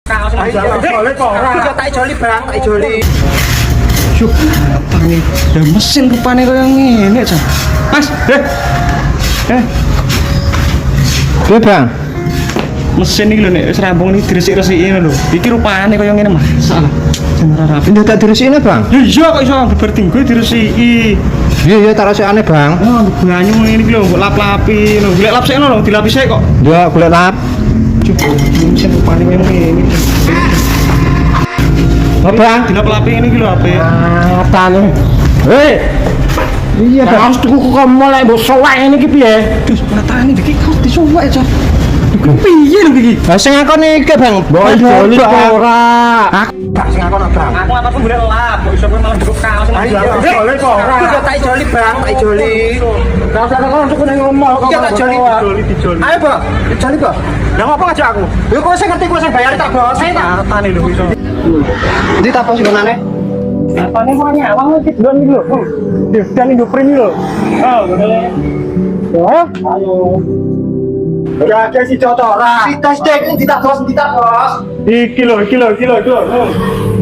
Kaos joli kok ora. Tak joli, Bang, tak joli. Syuk, apa nih? Ada mesin rupanya kaya ngene, Cak. Mas, Bang. mesin iki lho nek wis rampung iki diresik-resiki ngono lho. Iki rupane kaya ngene, Mas. Salah. Jeneng rapi. Ini tak diresiki Bang. Ya iya kok iso bertinggo diresiki. Iya tak rasikane Bang. Oh, banyu ngene iki lho, mbok lap-lapi lho. Golek lap sekno lho, dilapisi kok. Ya golek lap. Coba mesin rupane kaya ngene. Bang, Dilap-lapi ngene iki lho HP. tane. Hei. Iya, Bang. Harus tuku kok mulai mbok sowek ngene iki piye? Terus matane iki kok disuwek, Cak. Iki piye lho iki? Lah sing ngakon iki, Bang. Boy joli ora. Bang sing aku Bang. Aku apa-apa golek lap, kok iso malah cukup kaos nang joli kok ora. Iki tak joli, Bang, tak joli. Kaos kok untuk nang ngomong kok. Iki tak joli. Dijoli. Ayo, Bang, joli, Bang. Lah ngopo ngajak aku? Yo kok sing ngerti kok sing bayar tak bos. Saya tak Matane lho iso. Ndi tak pos gonane? Apane kok nyawang iki don iki lho. Dan Indo Print lho. Oh, ngene. Ayo. ya ada si cotora. Si tes dek ditak bos. Iki lho.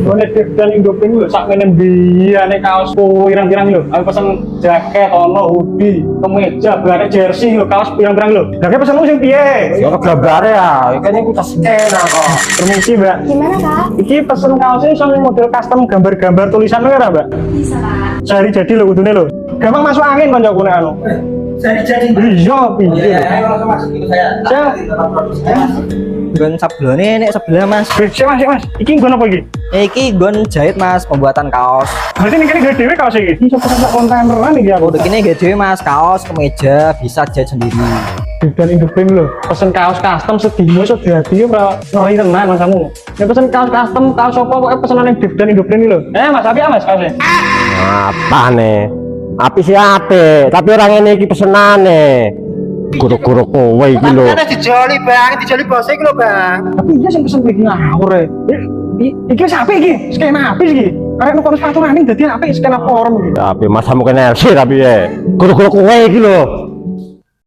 Ngene dan Indo Print lho sak menen biyane kaosku pirang-pirang lho. Aku pesen jaket, ono hoodie, kemeja, barek jersey lho, kaos pirang-pirang lho. Lah ki pesenmu sing piye? Ya gambare ya. Kayaknya ku tas enak kok. Permisi, Mbak. Gimana kak? Iki pesen kaosnya sama model custom gambar-gambar tulisan ora, Mbak? Bisa kak. Jadi lho kudune lho. Gampang masuk angin koncoku nek anu. Jadi. Iya, piye? Langsung masuk gitu saya. Gon sablone nek sebelah Mas. Sik Mas. Iki nggon apa iki? Iki gon jahit Mas, pembuatan kaos. Berarti ning kene gede dhewe kaos iki. Iso pesan kontaineran iki aku. Udah kini gede dhewe Mas, kaos, kemeja bisa jahit sendiri. Dan Indoprim lho, pesen kaos custom sedino iso dadi ora tenan Mas kamu. Nek pesen kaos custom, kaos apa kok pesenan ning dan Indoprim lho. Mas, tapi Mas kaosnya. Apa nih? Api sih ape, tapi orang ini iki pesenane. Guru-guru kowe iki lho. Ada dijoli, Bang, dijoli bos iki lho, Bang. Tapi iya sing pesen iki ngawur e. Iki sapi iki, skena apis iki. Karek nukon sepatu running dadi apik skena forum iki. Tapi masamu kena LC tapi ya. Guru-guru kowe iki lho.